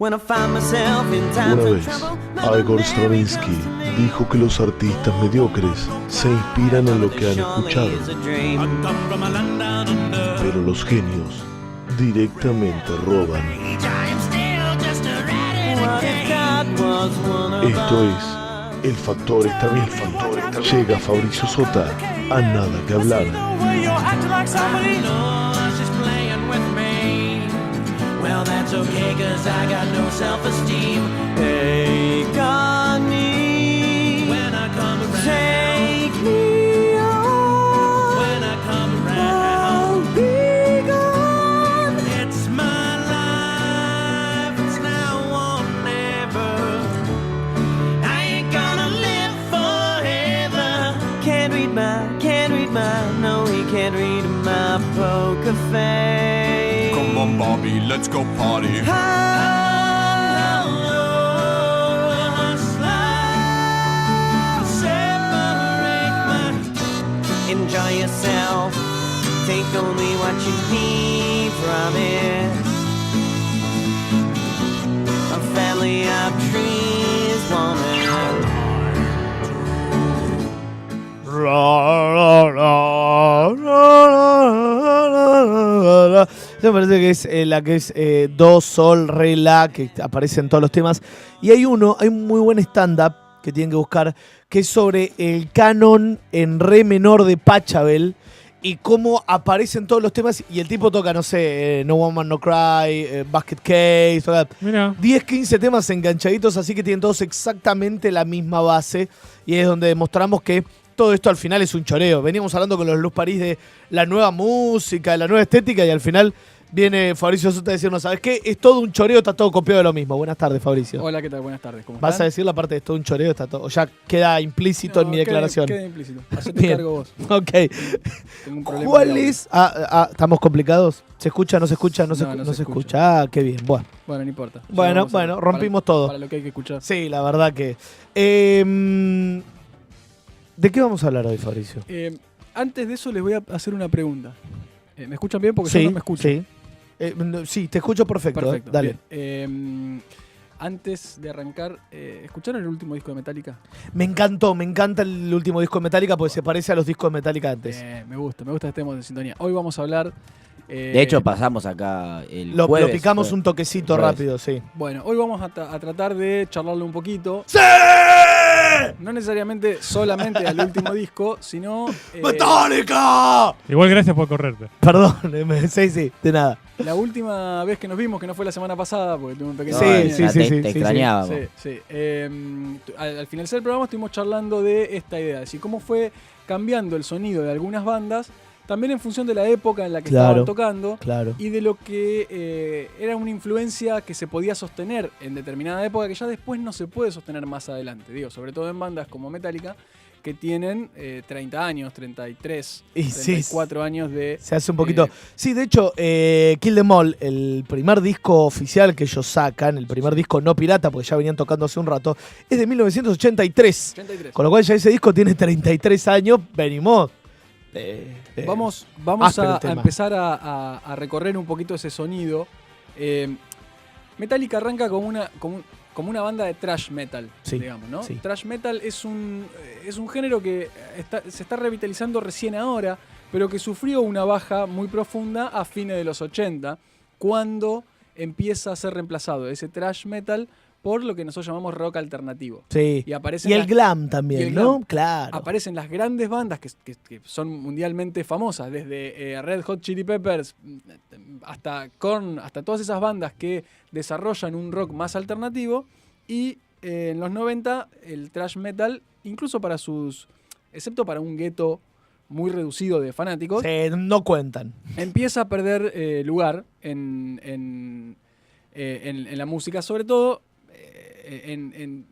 Una vez, Igor Stravinsky dijo que los artistas mediocres se inspiran en lo que han escuchado, pero los genios directamente roban. Esto es El Factor esta vez. Llega Fabricio Sota a Nada que Hablar. Well, that's okay, cause I got no self-esteem. Take on me when I come around. Take me on when I come around. I'll be gone. It's my life, it's now or never. I ain't gonna live forever. Can't read my, no, he can't read my poker face. Come on, Bobby, let's go party. Enjoy yourself. Take only what you need from it. A family of trees, woman. Me parece que es la que es do, sol, re, la, que aparece en todos los temas. Y hay un muy buen stand-up que tienen que buscar, que es sobre el canon en re menor de Pachelbel y cómo aparecen todos los temas. Y el tipo toca, no sé, No Woman No Cry, Basket Case, 10, 15 temas enganchaditos, así que tienen todos exactamente la misma base. Y es donde demostramos que todo esto al final es un choreo. Veníamos hablando con los Luz París de la nueva música, de la nueva estética, y al final viene Fabricio Sota a decirnos, ¿sabes qué? Es todo un choreo, está todo copiado de lo mismo. Buenas tardes, Fabricio. Hola, ¿qué tal? Buenas tardes. ¿Cómo ¿Vas están? a decir la parte de es todo un choreo? Está todo, o ya queda implícito en mi declaración. Queda implícito. Hacete cargo vos. Ok. Tengo un problema. ¿Cuál es? ¿Estamos complicados? ¿Se escucha? ¿No se escucha? No se escucha. Ah, qué bien. Bueno, no importa. Bueno, rompimos todo. Para lo que hay que escuchar. Sí, la verdad que... ¿de qué vamos a hablar hoy, Fabricio? Antes de eso les voy a hacer una pregunta. ¿Me escuchan bien? Porque sí, yo no me escucho. Sí. Sí, te escucho perfecto. Perfecto. Dale. Antes de arrancar, ¿escucharon el último disco de Metallica? Me encanta el último disco de Metallica porque se parece a los discos de Metallica antes. Me gusta que estemos en sintonía. Hoy vamos a hablar... de hecho, pasamos acá el lo jueves. Lo picamos un toquecito rápido, sí. Bueno, hoy vamos a tratar de charlarle un poquito. ¡Sí! No necesariamente solamente al último disco, sino... ¡Metallica! Igual gracias por correrte. Perdón, sí, de nada. La última vez que nos vimos, que no fue la semana pasada, porque tuve un pequeño... Te extrañábamos. Sí. Al finalizar el programa estuvimos charlando de esta idea, es decir, cómo fue cambiando el sonido de algunas bandas, también en función de la época en la que estaban tocando, y de lo que era una influencia que se podía sostener en determinada época, que ya después no se puede sostener más adelante. Digo, sobre todo en bandas como Metallica, que tienen 30 años, 33, 34 años de... Se hace un poquito... sí, de hecho, Kill Them All, el primer disco oficial que ellos sacan, el primer disco no pirata, porque ya venían tocando hace un rato, es de 1983. Con lo cual ya ese disco tiene 33 años, venimos... Vamos a empezar a recorrer un poquito ese sonido. Metallica arranca como una banda de thrash metal, digamos, ¿no? Sí. Thrash metal es un género que se está revitalizando recién ahora, pero que sufrió una baja muy profunda a fines de los 80, cuando empieza a ser reemplazado ese thrash metal por lo que nosotros llamamos rock alternativo. Sí. Y el glam también, ¿no? Claro. Aparecen las grandes bandas que son mundialmente famosas, desde Red Hot Chili Peppers hasta Korn, hasta todas esas bandas que desarrollan un rock más alternativo. Y en los 90 el thrash metal, incluso excepto para un gueto muy reducido de fanáticos, no cuentan. Empieza a perder lugar en la música, sobre todo en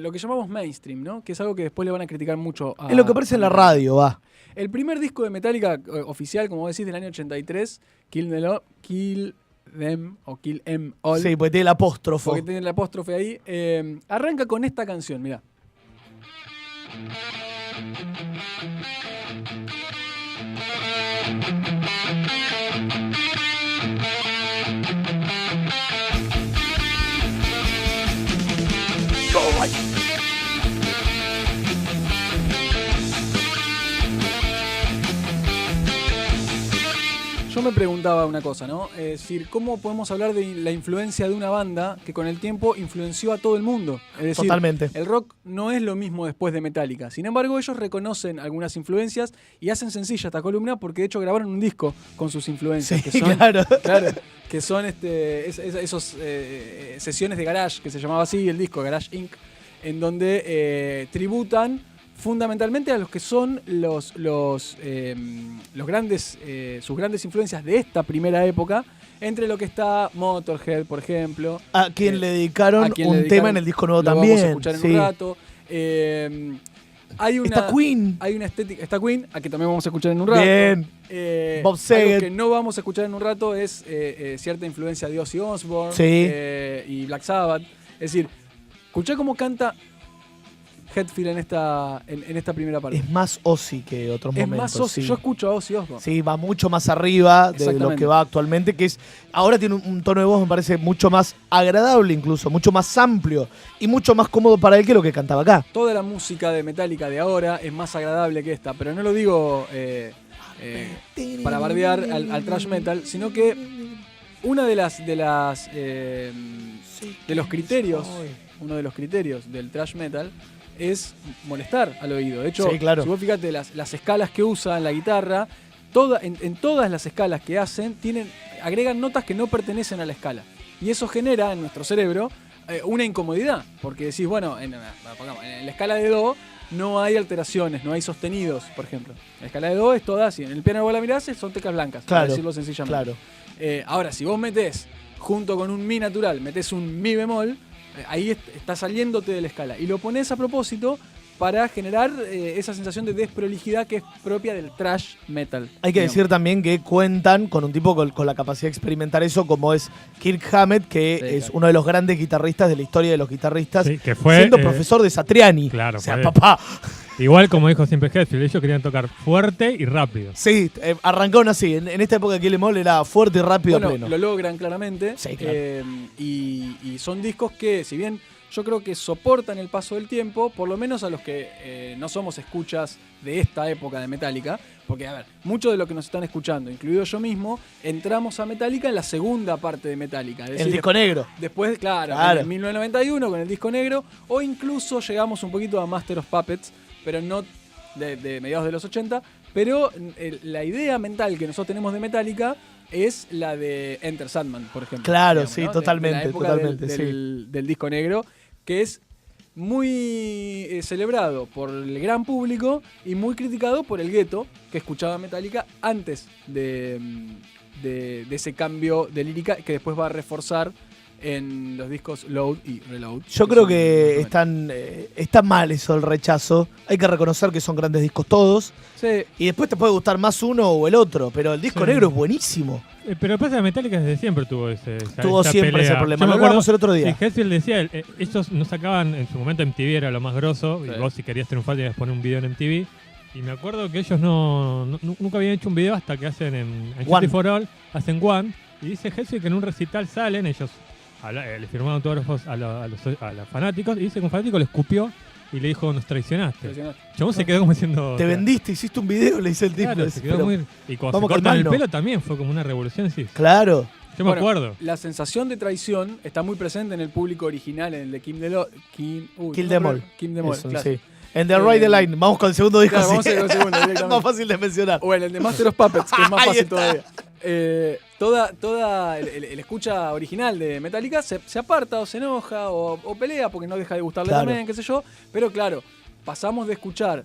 lo que llamamos mainstream, ¿no? Que es algo que después le van a criticar mucho a... Es lo que aparece en la radio, va. El primer disco de Metallica oficial, como vos decís, del año 83, Kill Them o Kill Em All. Sí, porque tiene el apóstrofo. Porque tiene el apóstrofe ahí. Arranca con esta canción, mirá. fight. Yo me preguntaba una cosa, ¿no? Es decir, ¿cómo podemos hablar de la influencia de una banda que con el tiempo influenció a todo el mundo? Es decir, totalmente. El rock no es lo mismo después de Metallica. Sin embargo, ellos reconocen algunas influencias y hacen sencilla esta columna porque de hecho grabaron un disco con sus influencias. Sí, que son, claro. Que son esos sesiones de Garage, que se llamaba así el disco, Garage Inc., en donde tributan fundamentalmente a los que son los grandes, sus grandes influencias de esta primera época, entre lo que está Motorhead, por ejemplo. A quien le dedicaron un tema en el disco nuevo también. Lo vamos a escuchar en un rato. Está Queen. Hay una estética. Está Queen, a que también vamos a escuchar en un rato. Bien. Bob Saget. Algo que no vamos a escuchar en un rato es cierta influencia de Ozzy Osbourne y Black Sabbath. Es decir, escuchá cómo canta Hetfield en esta primera parte. Es más Ozzy que otros momentos. Es más Ozzy. Sí. Yo escucho a Ozzy Osbourne. Sí, va mucho más arriba de lo que va actualmente, que es ahora tiene un tono de voz, me parece, mucho más agradable incluso, mucho más amplio y mucho más cómodo para él que lo que cantaba acá. Toda la música de Metallica de ahora es más agradable que esta, pero no lo digo para bardear al thrash metal, sino que una de los criterios del thrash metal es molestar al oído. De hecho, si vos fíjate las escalas que usa en la guitarra, en todas las escalas que hacen, agregan notas que no pertenecen a la escala. Y eso genera en nuestro cerebro una incomodidad, porque decís, bueno, en la escala de Do no hay alteraciones, no hay sostenidos, por ejemplo. La escala de Do es toda así. En el piano de vos la mirás, son teclas blancas, para decirlo sencillamente. Ahora, si vos metés, junto con un Mi natural, metés un Mi bemol, ahí está saliéndote de la escala. Y lo pones a propósito para generar esa sensación de desprolijidad que es propia del thrash metal. Hay que decir también que cuentan con un tipo con la capacidad de experimentar eso, como es Kirk Hammett, que es uno de los grandes guitarristas de la historia de los guitarristas, que fue, siendo profesor de Satriani. Claro, o sea, papá. Igual como dijo siempre Hetfield, ellos querían tocar fuerte y rápido. Sí, arrancaron así. En esta época de Kill Em All era fuerte y rápido a pleno. Lo logran claramente. Sí, claro. Y son discos que, si bien yo creo que soportan el paso del tiempo, por lo menos a los que no somos escuchas de esta época de Metallica, porque, a ver, muchos de los que nos están escuchando, incluido yo mismo, entramos a Metallica en la segunda parte de Metallica. Es decir, el disco negro. Después, claro, en 1991 con el disco negro, o incluso llegamos un poquito a Master of Puppets, pero no de mediados de los 80, pero la idea mental que nosotros tenemos de Metallica es la de Enter Sandman, por ejemplo. Claro, digamos, sí, ¿no? totalmente. De la época del disco negro, que es muy celebrado por el gran público y muy criticado por el gueto que escuchaba Metallica antes de ese cambio de lírica que después va a reforzar en los discos Load y Reload. Yo creo que está mal eso, el rechazo. Hay que reconocer que son grandes discos todos. Sí. Y después te puede gustar más uno o el otro, pero el disco negro es buenísimo. Pero después de Metallica desde siempre tuvo esa siempre pelea. ese problema. Yo Lo hablamos el otro día. Sí, Hetfield decía, ellos no sacaban, en su momento MTV era lo más grosso, y vos si querías triunfar tenías que poner un video en MTV. Y me acuerdo que ellos nunca habían hecho un video hasta que hacen en Justice for All, hacen One. Y dice Hetfield que en un recital salen ellos. Le firmaron autógrafos a los fanáticos y dice que un fanático le escupió y le dijo, nos traicionaste. Chabón se quedó como diciendo... Te vendiste, hiciste un video, le dice el tipo. Claro, se quedó muy... Y cuando se cortan el pelo también fue como una revolución. Sí. Claro. Yo me acuerdo. La sensación de traición está muy presente en el público original, en el de Kill Them All. Kill Them All, claro. Sí. En The Ride the Line, vamos con el segundo disco. Claro, vamos con el segundo directamente. Es más fácil de mencionar. O en el de Master of Puppets, que es más fácil todavía. Toda el escucha original de Metallica se aparta o se enoja o pelea porque no deja de gustarle también, qué sé yo. Pero claro, pasamos de escuchar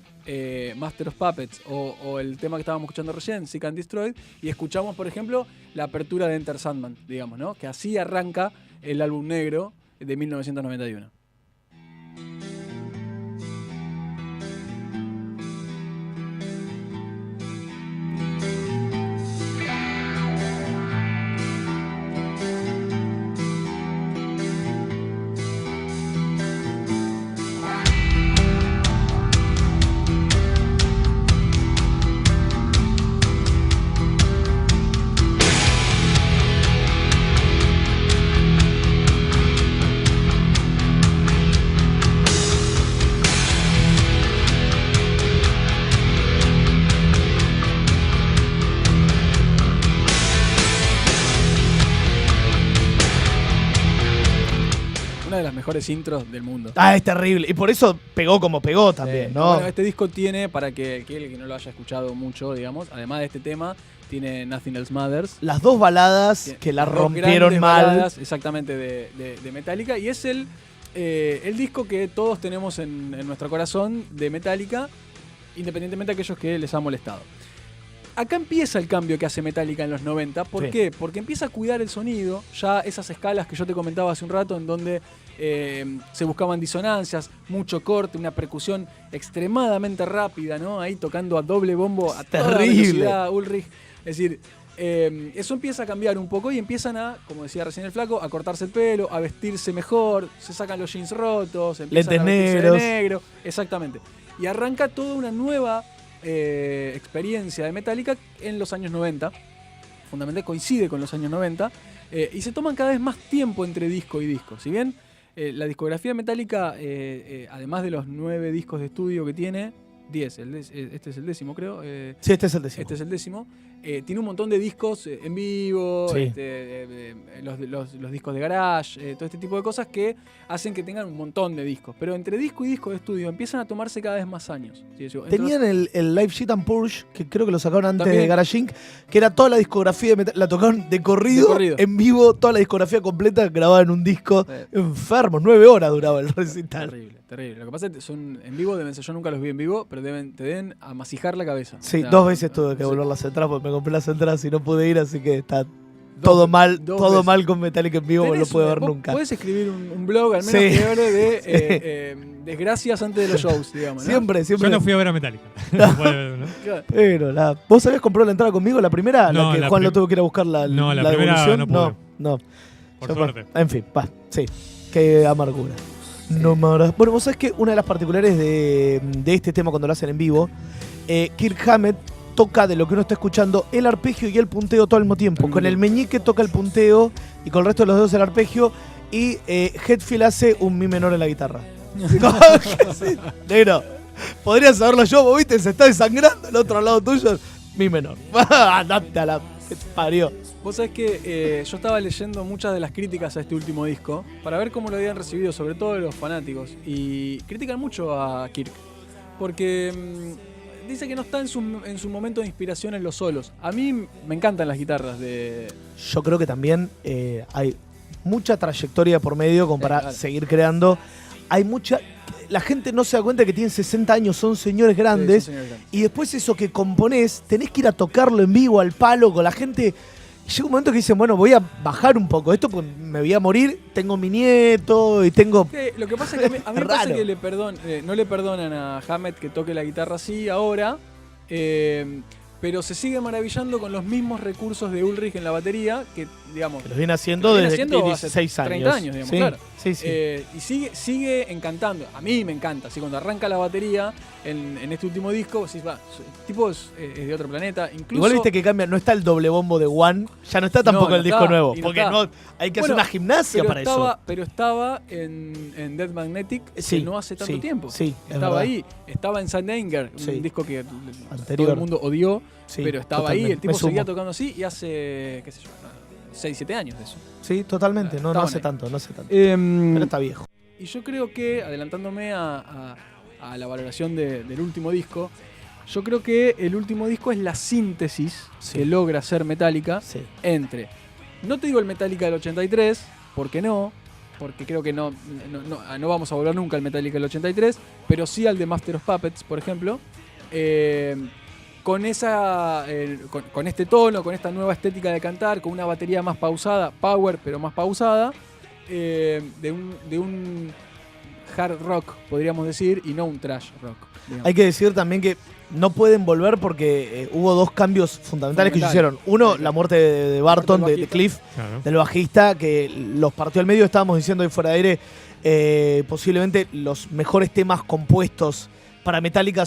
Master of Puppets o el tema que estábamos escuchando recién, Seek and Destroy, y escuchamos, por ejemplo, la apertura de Enter Sandman, digamos, ¿no? Que así arranca el álbum negro de 1991. una de las mejores intros del mundo. Ah, es terrible. Y por eso pegó como pegó también, ¿no? Bueno, este disco tiene, para que el que no lo haya escuchado mucho, digamos, además de este tema, tiene Nothing Else Matters. Las dos baladas que la rompieron mal. Baladas, exactamente, de Metallica. Y es el disco que todos tenemos en nuestro corazón de Metallica, independientemente de aquellos que les ha molestado. Acá empieza el cambio que hace Metallica en los 90. ¿Por qué? Porque empieza a cuidar el sonido. Ya esas escalas que yo te comentaba hace un rato, en donde se buscaban disonancias, mucho corte, una percusión extremadamente rápida, ¿no? Ahí tocando a doble bombo a toda velocidad, Ulrich. Es decir, eso empieza a cambiar un poco y empiezan a, como decía recién el flaco, a cortarse el pelo, a vestirse mejor, se sacan los jeans rotos, empiezan a vestirse de negro. Exactamente. Y arranca toda una nueva experiencia de Metallica en los años 90. Fundamentalmente coincide con los años 90. Y se toman cada vez más tiempo entre disco y disco. Si bien la discografía de Metallica, además de los 9 discos de estudio que tiene, 10, este es el 10º, creo. Sí, este es el 10º. Este es el 10º. Tiene un montón de discos en vivo, sí. Los discos de garage, todo este tipo de cosas que hacen que tengan un montón de discos. Pero entre disco y disco de estudio empiezan a tomarse cada vez más años. ¿Sí? Tenían el Live Shit and Purge, que creo que lo sacaron antes de Garage Inc., que era toda la discografía, la tocaron de corrido, en vivo, toda la discografía completa grabada en un disco. Enfermos, 9 horas duraba el recital. Terrible. Lo que pasa es que son en vivo, yo nunca los vi en vivo, pero te deben amasijar la cabeza. Sí, o sea, 2 veces tuve que volver las entradas porque me compré las entradas y no pude ir, así que está todo mal con Metallica en vivo, no lo pude ver nunca. Puedes escribir un blog, al menos que hable de desgracias antes de los shows, digamos, ¿no? Siempre. Yo no fui a ver a Metallica. Pero ¿vos habías comprado la entrada conmigo, la primera? No, la que Juan lo tuvo que ir a buscar la devolución. No. Por suerte. En fin, sí. Qué amargura. No más. Bueno, vos sabés que una de las particulares de este tema cuando lo hacen en vivo, Kirk Hammett toca, de lo que uno está escuchando, el arpegio y el punteo todo al mismo tiempo. Con el meñique toca el punteo y con el resto de los dedos el arpegio, y Hetfield hace un mi menor en la guitarra. Sí, negro, podría saberlo yo, vos viste, se está desangrando el otro lado tuyo. Mi menor. Andate a la parió. Vos sabés que yo estaba leyendo muchas de las críticas a este último disco para ver cómo lo habían recibido, sobre todo los fanáticos. Y critican mucho a Kirk, porque dice que no está en su momento de inspiración en los solos. A mí me encantan las guitarras de... Yo creo que también hay mucha trayectoria por medio como para seguir creando. Hay mucha... La gente no se da cuenta que tienen 60 años, son señores grandes. Sí, son señores grandes. Y después eso que componés, tenés que ir a tocarlo en vivo, al palo, con la gente. Llega un momento que dicen, bueno, voy a bajar un poco esto porque me voy a morir, tengo mi nieto y tengo... Sí, lo que pasa es que a mí me parece que no le perdonan a Hammett que toque la guitarra así ahora, pero se sigue maravillando con los mismos recursos de Ulrich en la batería, que digamos... Que los viene haciendo desde 16 años. 30 años, digamos, sí, claro. Sí. Y sigue encantando. A mí me encanta. Así cuando arranca la batería en este último disco, decís, el tipo es de otro planeta. Incluso, igual viste que cambia, no está el doble bombo de One, ya no está tampoco el disco nuevo. Porque hay que hacer una gimnasia para eso. Pero estaba en Dead Magnetic no hace tanto tiempo. Sí, estaba ahí. Estaba en Saint Anger, un disco que todo el mundo odió, pero estaba totalmente ahí. El tipo seguía tocando así y hace, qué sé yo, 6, 7 años de eso. Sí, totalmente. No hace tanto. Pero está viejo. Y yo creo que, adelantándome a la valoración del último disco, yo creo que el último disco es la síntesis que logra hacer Metallica entre, no te digo el Metallica del 83, porque creo que no vamos a volver nunca al Metallica del 83, pero sí al de Master of Puppets, por ejemplo, con este tono, con esta nueva estética de cantar, con una batería más pausada, power pero más pausada, de un hard rock, podríamos decir, y no un trash rock, digamos. Hay que decir también que no pueden volver porque hubo 2 cambios fundamentales que se hicieron. Uno, la muerte de Barton, de Cliff, del bajista, que los partió al medio. Estábamos diciendo ahí fuera de aire, posiblemente los mejores temas compuestos para Metallica